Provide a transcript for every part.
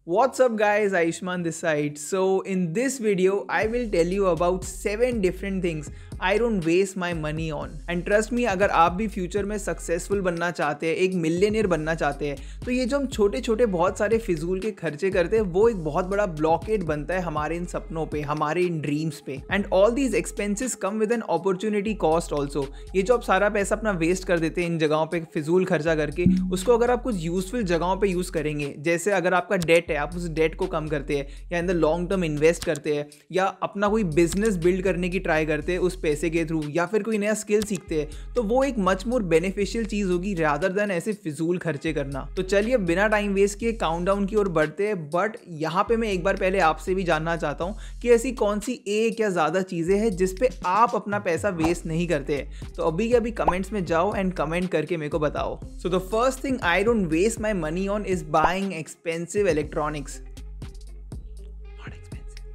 What's up guys, Aishman this side. So in this video I will tell you about 7 different things I don't waste my money on. And trust me, अगर आप भी future में successful बनना चाहते हैं, एक millionaire बनना चाहते हैं, तो ये जो हम छोटे छोटे बहुत सारे फिजूल के खर्चे करते हैं वो एक बहुत बड़ा ब्लॉकेड बनता है हमारे इन सपनों पे, हमारे इन ड्रीम्स पे। And all these expenses come with an opportunity cost also. ये जो आप सारा पैसा अपना वेस्ट कर देते हैं इन जगहों पे फिजूल खर्चा करके, उसको अगर आप कुछ यूजफुल जगहों पे यूज करेंगे, जैसे अगर आपका डेट है आप उस डेट को कम करते हैं या in the long term invest करते हैं या अपना कोई बिजनेस बिल्ड करने की ट्राई करते हैं उस पैसे के थ्रू, या फिर कोई नया स्किल सीखते हैं, तो वो एक मच मोर बेनिफिशियल चीज होगी रादर देन ऐसे फिजूल खर्चे करना। तो चलिए बिना टाइम वेस्ट किए काउंटडाउन की ओर बढ़ते हैं। बट यहाँ पे मैं एक बार पहले आपसे भी जानना चाहता हूँ कि ऐसी कौन सी एक या ज्यादा चीजें हैं जिसपे आप अपना पैसा वेस्ट नहीं करते हैं। तो अभी के अभी कमेंट्स में जाओ एंड कमेंट करके मेरे को बताओ। So the first thing I don't waste my money on is buying expensive electronics.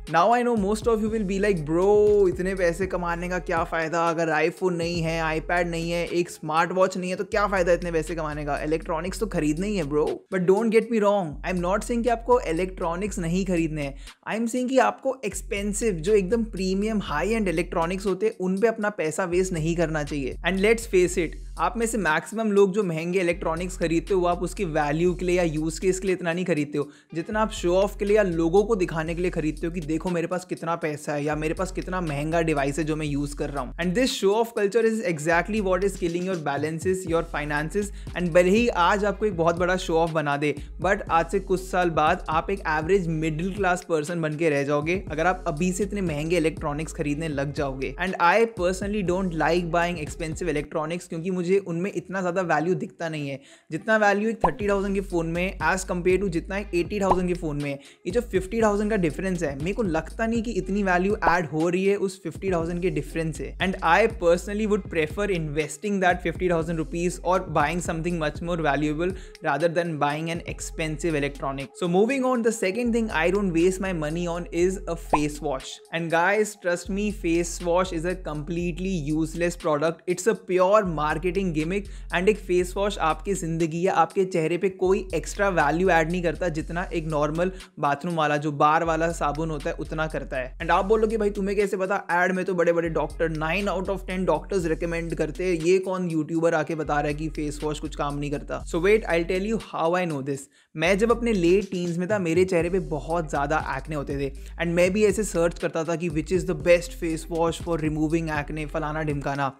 Now I know most of you will be like, bro, इतने पैसे कमाने का क्या फ़ायदा, अगर आईफोन नहीं है, आईपैड नहीं है, एक स्मार्ट वॉच नहीं है तो क्या फ़ायदा इतने पैसे कमाने का, इलेक्ट्रॉनिक्स तो खरीदना ही है bro. But don't get me wrong, I am not saying कि आपको इलेक्ट्रॉनिक्स नहीं खरीदने हैं, आई एम सेइंग कि आपको एक्सपेंसिव जो एकदम प्रीमियम हाई एंड इलेक्ट्रॉनिक्स होते हैं उन पे अपना पैसा वेस्ट नहीं करना चाहिए। एंड लेट्स फेस इट, आप में से मैक्सिमम लोग जो महंगे इलेक्ट्रॉनिक्स खरीदते हो वो आप उसकी वैल्यू के लिए या यूज़ केस के लिए इतना नहीं खरीदते हो जितना आप शो ऑफ के लिए या लोगों को दिखाने के लिए खरीदते हो कि देखो मेरे पास कितना पैसा है या मेरे पास कितना महंगा डिवाइस है जो मैं यूज़ कर रहा हूँ। And this show off culture is exactly what is killing your balances, your finances. And भले ही आज आपको एक बहुत बड़ा शो ऑफ बना दे, बट आज से कुछ साल बाद आप एक एवरेज मिडिल क्लास पर्सन बन के रह जाओगे अगर आप अभी से इतने महंगे इलेक्ट्रॉनिक्स खरीदने लग जाओगे। And I personally don't like buying expensive electronics क्योंकि मुझे उनमें इतना ज़्यादा वैल्यू दिखता नहीं है जितना वैल्यू एक 30,000 के फ़ोन में एज कम्पेयर टू जितना एक 80,000 के फ़ोन में। ये जो 50,000 का डिफरेंस है, मेरे को लगता नहीं कि इतनी वैल्यू ऐड हो रही है उस 50,000 के डिफरेंस से। And I personally would prefer investing that 50,000 rupees और buying something much more valuable rather than buying an expensive electronic. So moving on, the second thing I don't waste my money on is a face wash. And guys trust me, face wash is a completely useless product. It's a pure marketing gimmick. And एक face wash आपकी जिंदगी या आपके चेहरे पे कोई extra value add नहीं करता जितना एक नॉर्मल बाथरूम वाला जो बार वाला साबुन होता है उतना करता है। एंड आप बोलोगे भाई तुम्हें कैसे पता, एड में तो बड़े बड़े doctor 9 out of 10 doctors recommend करते हैं, ये कौन यूट्यूबर आके बता रहा है कि फेस वॉश कुछ काम नहीं करता। So wait, I tell you how I know this. मैं जब अपने लेट टीन्स में था मेरे चेहरे पे बहुत ज़्यादा एक्ने होते थे एंड मैं भी ऐसे सर्च करता था कि which is the best face wash for removing acne, फलाना ढिमकाना।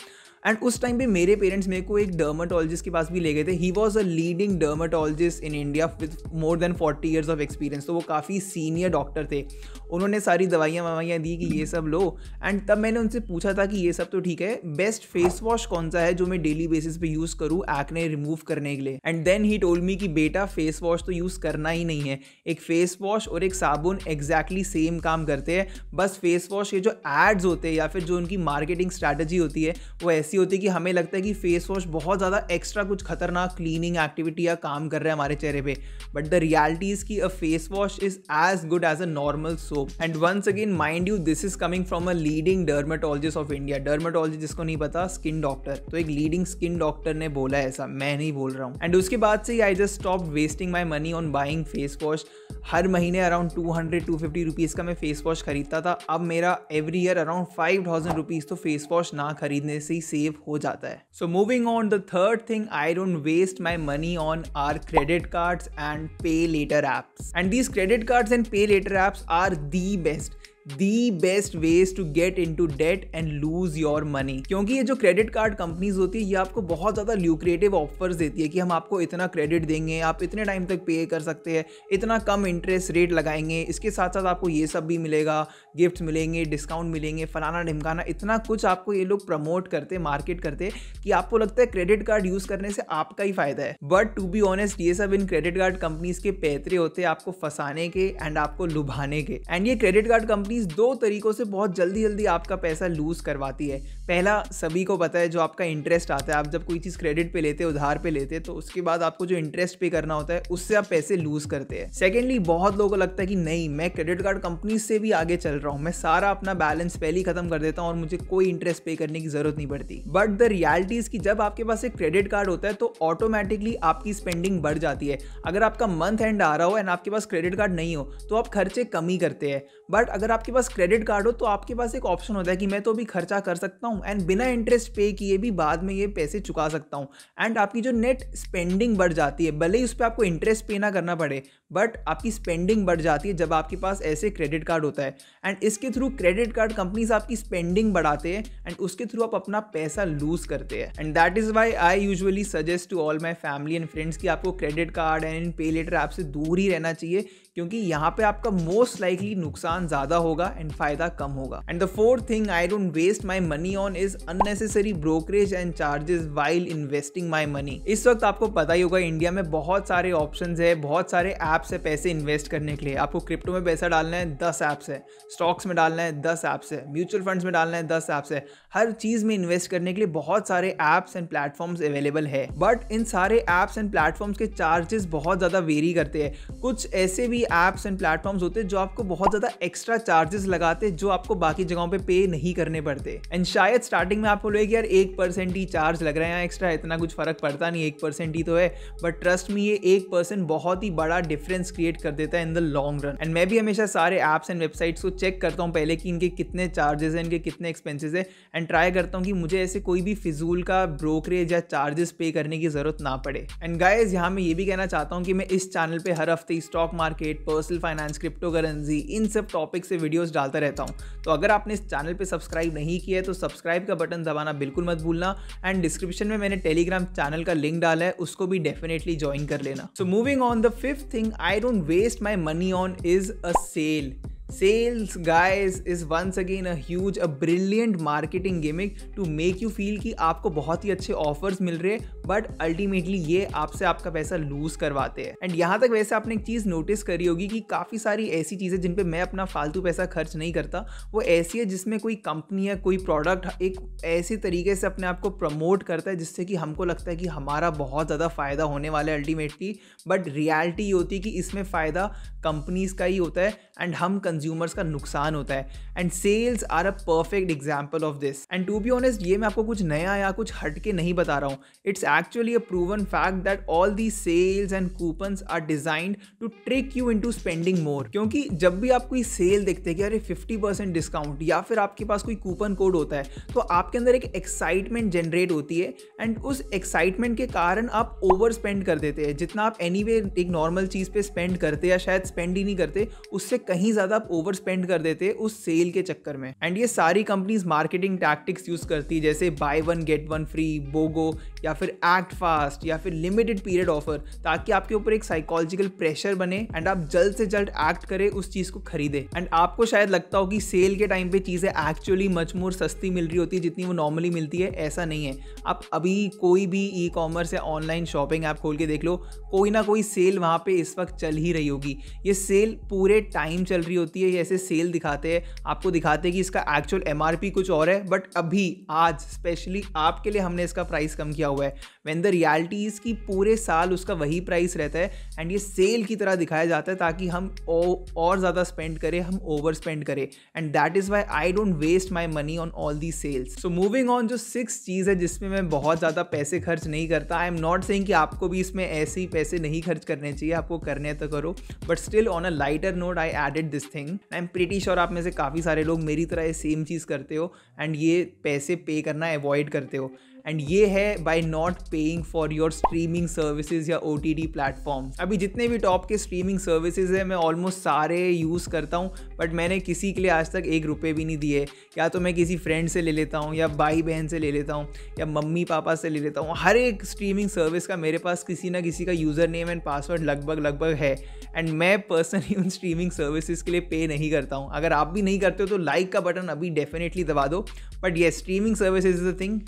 एंड उस टाइम पे मेरे पेरेंट्स मेरे को एक डर्माटोलॉजिस्ट के पास भी ले गए थे। He was a leading dermatologist in India with more than 40 years of experience. तो वो काफ़ी सीनियर डॉक्टर थे। उन्होंने सारी दवाइयाँ दी कि ये सब लो। एंड तब मैंने उनसे पूछा था कि ये सब तो ठीक है, बेस्ट फेस वॉश कौन सा है जो मैं डेली बेसिस पे यूज़ करूँ एक्ने रिमूव करने के लिए। And then he told me कि बेटा फेस वॉश तो यूज़ करना ही नहीं है, एक फेस वॉश और एक साबुन एग्जैक्टली सेम काम करते हैं। बस फेस वॉश के जो एड्स होते हैं या फिर जो उनकी मार्केटिंग स्ट्रैटेजी होती है वो ऐसी होती है कि हमें लगता है कि फेस वॉश बहुत ज़्यादा एक्स्ट्रा कुछ खतरनाक क्लीनिंग एक्टिविटी या काम कर रहा है हमारे चेहरे पे। बट द रियलिटी इज कि a face wash is as good as a normal soap. And once again mind you, this is coming from a leading dermatologist of India. Dermatologist जिसको नहीं पता, स्किन डॉक्टर। तो एक leading skin doctor ने बोला है, ऐसा मैं नहीं बोल रहा हूँ। एंड उसके बाद से I just stop wasting my money on buying face wash. हर महीने अराउंड 200-250 रुपीज़ का मैं फेस वॉश खरीदता था। अब मेरा एवरी ईयर अराउंड 5,000 रुपीज़ तो फेस वॉश ना खरीदने से ही सेव हो जाता है। So moving on, the third thing I don't waste my money on are credit cards and pay later apps. And these credit cards and pay later apps are the best ways to get into debt and lose your money. क्योंकि ये जो credit card companies होती है ये आपको बहुत ज़्यादा lucrative offers देती है कि हम आपको इतना क्रेडिट देंगे, आप इतने टाइम तक पे कर सकते हैं, इतना कम इंटरेस्ट रेट लगाएंगे, इसके साथ साथ आपको ये सब भी मिलेगा, गिफ्ट्स मिलेंगे, डिस्काउंट मिलेंगे, फलाना ढिमकाना। इतना कुछ आपको ये लोग प्रमोट करते, मार्केट करते कि आपको लगता है क्रेडिट कार्ड यूज़ करने से आपका ही फायदा है। बट टू बी ऑनेस्ट, ये सब इन क्रेडिट कार्ड कंपनीज के पैतरे होते हैं आपको फंसाने के एंड आपको लुभाने के। एंड ये क्रेडिट कार्ड कंपनी कंपनीज दो तरीकों से बहुत जल्दी जल्दी आपका पैसा लूज करवाती है। पहला सभी को पता है, जो आपका इंटरेस्ट आता है। आप जब कोई चीज़ क्रेडिट पे लेते हैं, उधार पे लेते हैं, तो उसके बाद आपको जो इंटरेस्ट पे करना होता है उससे आप पैसे लूज करते हैं। सेकेंडली, बहुत लोगों को लगता है कि नहीं, मैं क्रेडिट कार्ड कंपनी से भी आगे चल रहा हूँ, मैं सारा अपना बैलेंस पहले ही खत्म कर देता हूँ और मुझे कोई इंटरेस्ट पे करने की जरूरत नहीं पड़ती। बट द रियलिटी इज कि जब आपके पास एक क्रेडिट कार्ड होता है तो ऑटोमेटिकली आपकी स्पेंडिंग बढ़ जाती है। अगर आपका मंथ एंड आ रहा हो एंड आपके पास क्रेडिट कार्ड नहीं हो तो आप खर्चे कम ही करते हैं। बट अगर आपके पास क्रेडिट कार्ड हो तो आपके पास एक ऑप्शन होता है कि मैं तो भी खर्चा कर सकता हूँ एंड बिना इंटरेस्ट पे किए भी बाद में ये पैसे चुका सकता हूँ। एंड आपकी जो नेट स्पेंडिंग बढ़ जाती है, भले ही उस पर आपको इंटरेस्ट पे ना करना पड़े, बट आपकी स्पेंडिंग बढ़ जाती है जब आपके पास ऐसे क्रेडिट कार्ड होता है। एंड इसके थ्रू क्रेडिट कार्ड कंपनीज आपकी स्पेंडिंग बढ़ाते हैं एंड उसके थ्रू आप अपना पैसा लूज करते हैं। And that is why I usually suggest to all my family and friends कि आपको credit card and pay later app से दूर ही रहना चाहिए, क्योंकि यहाँ पे आपका मोस्ट लाइकली नुकसान ज्यादा होगा एंड फायदा कम होगा। And the fourth thing I don't waste my money on is unnecessary brokerage and charges while investing my money. इस वक्त आपको पता ही होगा, इंडिया में बहुत सारे ऑप्शंस है, बहुत सारे ऐप्स है पैसे इन्वेस्ट करने के लिए। आपको क्रिप्टो में पैसा डालना है, 10 ऐप्स है, स्टॉक्स में डालना है, 10 ऐप्स है, म्यूचुअल फंड्स में डालना है, 10 ऐप्स है। हर चीज में इन्वेस्ट करने के लिए बहुत सारे ऐप्स एंड प्लेटफॉर्म्स अवेलेबल है। बट इन सारे ऐप्स एंड प्लेटफॉर्म्स के चार्जेस बहुत ज्यादा वेरी करते हैं। कुछ ऐसे भी ऐप्स एंड प्लेटफॉर्म्स होते हैं जो आपको बहुत ज्यादा एक्स्ट्रा चार्जेस लगाते हैं जो आपको बाकी जगहों पे नहीं करने पड़ते। एंड शायद स्टार्टिंग में आपको लगेगा यार 1% ही चार्ज लग रहा है एक्स्ट्रा, इतना कुछ फर्क पड़ता नहीं, 1% ही तो है। बट ट्रस्ट मी, ये 1% बहुत ही बड़ा डिफरेंस क्रिएट कर देता है in the long run. And मैं भी हमेशा सारे ऐप्स एंड वेबसाइट्स को चेक करता हूँ पहले कि इनके कितने चार्जेस हैं, इनके कितने एक्सपेंसेस है, एंड ट्राई करता हूँ कि मुझे ऐसे कोई भी फिजूल का ब्रोकरेज या चार्जेस पे करने की जरूरत ना पड़े। एंड गाइस, यहाँ मैं ये भी कहना चाहता हूँ कि मैं इस चैनल पे हर हफ्ते stock market, personal finance, crypto currency, इन सब टॉपिक से वीडियोस डालता रहता हूँ। तो अगर आपने इस चैनल पे सब्सक्राइब नहीं किया है तो सब्सक्राइब का बटन दबाना बिल्कुल मत भूलना। एंड डिस्क्रिप्शन में मैंने टेलीग्राम चैनल का लिंक डाला है, उसको भी डेफिनेटली ज्वाइन कर लेना। So moving on, the fifth thing I don't waste my money on is a sale. Sales, guys, is once again a huge, a brilliant marketing gimmick to make you feel कि आपको बहुत ही अच्छे offers मिल रहे हैं, but ultimately ये आपसे आपका पैसा लूज करवाते हैं। एंड यहाँ तक वैसे आपने एक चीज़ नोटिस करी होगी कि काफ़ी सारी ऐसी चीज़ें जिन पे मैं अपना फालतू पैसा खर्च नहीं करता, वो ऐसी है जिसमें कोई कंपनी या कोई प्रोडक्ट एक ऐसे तरीके से अपने आप को प्रमोट करता है जिससे कि हमको लगता है कि हमारा बहुत ज़्यादा फ़ायदा होने वाला है अल्टीमेटली। बट रियलिटी ये होती है कि इसमें फ़ायदा कंपनीज का ही होता है एंड हम कंज्यूमर्स का नुकसान होता है। And sales are a perfect example of this. And to be honest, ये मैं आपको कुछ नया या कुछ हटके नहीं बता रहा हूँ। It's actually a proven fact that all the sales and coupons are designed to trick you into spending more. क्योंकि जब भी आप कोई सेल देखते हैं कि अरे 50% डिस्काउंट या फिर आपके पास कोई कूपन कोड होता है, तो आपके अंदर एक एक्साइटमेंट जनरेट होती है एंड उस एक्साइटमेंट के कारण आप ओवर स्पेंड कर देते हैं। जितना आप एनीवे एक नॉर्मल चीज़ पे स्पेंड करते या शायद स्पेंड ही नहीं करते, उससे कहीं ज़्यादा आप ओवर स्पेंड कर देते हैं उस सेल के चक्कर में। एंड ये सारी कंपनीज मार्केटिंग टैक्टिक्स यूज करती है, जैसे buy one get one free, BOGO, या फिर एक्ट फास्ट, या फिर लिमिटेड पीरियड ऑफर, ताकि आपके ऊपर एक साइकोलॉजिकल प्रेशर बने एंड आप जल्द से जल्द एक्ट करें, उस चीज को खरीदे। एंड आपको शायद लगता हो कि सेल के टाइम पे चीजें एक्चुअली मच मोर सस्ती मिल रही होती है जितनी वो नॉर्मली मिलती है। ऐसा नहीं है। आप अभी कोई भी ई कॉमर्स या ऑनलाइन शॉपिंग ऐप खोल के देख लो, कोई ना कोई सेल वहां पे इस वक्त चल ही रही होगी। ये सेल पूरे टाइम चल रही होती है। ऐसे सेल दिखाते हैं, आपको दिखाते हैं कि इसका एक्चुअल MRP कुछ और है, बट अभी आज स्पेशली आपके लिए हमने इसका प्राइस कम किया हुआ है। व्हेन द रियलिटी इज कि पूरे साल उसका वही प्राइस रहता है एंड ये सेल की तरह दिखाया जाता है ताकि हम और ज़्यादा स्पेंड करें, हम ओवर स्पेंड करें। And that is why I don't waste my money on all the sales. So moving on, जो 6 चीज़ है जिसमें मैं बहुत ज़्यादा पैसे खर्च नहीं करता। आई एम नॉट सेइंग कि आपको भी इसमें ऐसे ही पैसे नहीं खर्च करने चाहिए, आपको करने तो करो, but still on a lighter note I added this thing. I am pretty sure आप में से काफ़ी सारे लोग मेरी तरह ये सेम चीज़ करते हो एंड ये पैसे पे करना अवॉइड करते हो। एंड ये है by not paying for your streaming services या OTT प्लेटफॉर्म। अभी जितने भी टॉप के स्ट्रीमिंग सर्विसेज है मैं ऑलमोस्ट सारे यूज़ करता हूँ, बट मैंने किसी के लिए आज तक 1 रुपये भी नहीं दिए। या तो मैं किसी फ्रेंड से ले लेता हूँ, या भाई बहन से ले लेता हूँ, या मम्मी पापा से ले लेता हूँ। हर एक स्ट्रीमिंग सर्विस का मेरे पास किसी ना किसी का यूज़र नेम एंड पासवर्ड लगभग है। एंड मैं पर्सनली उन स्ट्रीमिंग सर्विसेज के लिए पे नहीं करता हूँ। अगर आप भी नहीं करते हो तो लाइक का बटन अभी डेफिनेटली दबा दो। बट ये streaming services is the thing,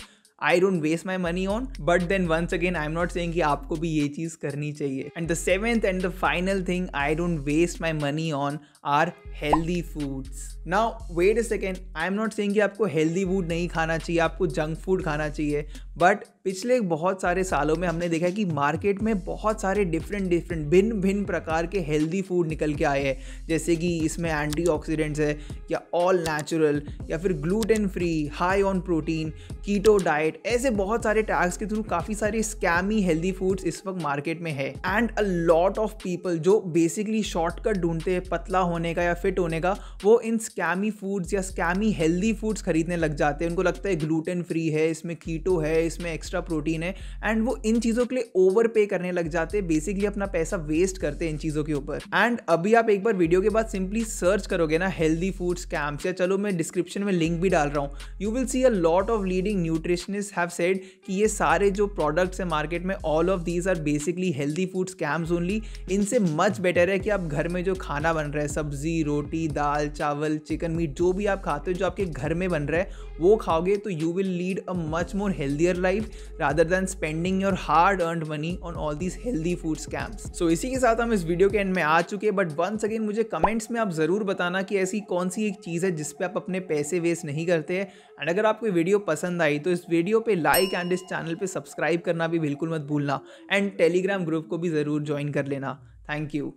I don't waste my money on, but then once again I am not saying कि आपको भी ये चीज करनी चाहिए. And the seventh and the final thing I don't waste my money on are healthy foods. Now wait a second, I am not saying कि आपको healthy food नहीं खाना चाहिए, आपको जंक फूड खाना चाहिए, बट पिछले बहुत सारे सालों में हमने देखा कि मार्केट में बहुत सारे डिफरेंट भिन्न भिन्न प्रकार के हेल्दी फूड निकल के आए हैं. जैसे कि इसमें एंटीऑक्सीडेंट्स है, या ऑल नेचुरल, या फिर gluten free, high on protein, keto diet, ऐसे बहुत सारे टैग्स के थ्रू काफ़ी सारे स्कैमी हेल्दी फूड्स इस वक्त मार्केट में है. And a lot of people जो बेसिकली शॉर्टकट ढूंढते हैं पतला होने का या फिट होने का, वो इन स्कैमी फूड्स या स्कैमी हेल्दी फूड्स खरीदने लग जाते हैं. उनको लगता है ग्लूटेन फ्री है, इसमें कीटो है, इसमें एक्स्ट्रा प्रोटीन है, एंड वो इन चीज़ों के लिए ओवर पे करने लग जाते हैं, बेसिकली अपना पैसा वेस्ट करते हैं इन चीज़ों के ऊपर. एंड अभी आप एक बार वीडियो के बाद सिंपली सर्च करोगे ना हेल्दी फूड स्कैम्स, या चलो मैं डिस्क्रिप्शन में लिंक भी डाल रहा हूँ, you will see a lot of leading nutritionist have said कि ये सारे जो प्रोडक्ट्स हैं मार्केट में, all of these are basically healthy food scams only. इनसे मच बेटर है कि आप घर में जो खाना बन रहा है, सब्जी, रोटी, दाल, चावल, चिकन, मीट, जो भी आप खाते हो, जो आपके घर में बन रहा है, वो खाओगे तो you will lead a much more healthier life rather than spending your hard earned money on all these healthy food scams. So इसी के साथ हम इस वीडियो के एंड में आ चुके हैं, बट वंस अगेन मुझे कमेंट्स में आप ज़रूर बताना कि ऐसी कौन सी एक चीज़ है जिस पे आप अपने पैसे वेस्ट नहीं करते हैं. एंड अगर आपको वीडियो पसंद आई तो इस वीडियो पे लाइक एंड इस चैनल पे सब्सक्राइब करना भी बिल्कुल मत भूलना, एंड टेलीग्राम ग्रुप को भी ज़रूर ज्वाइन कर लेना. Thank you.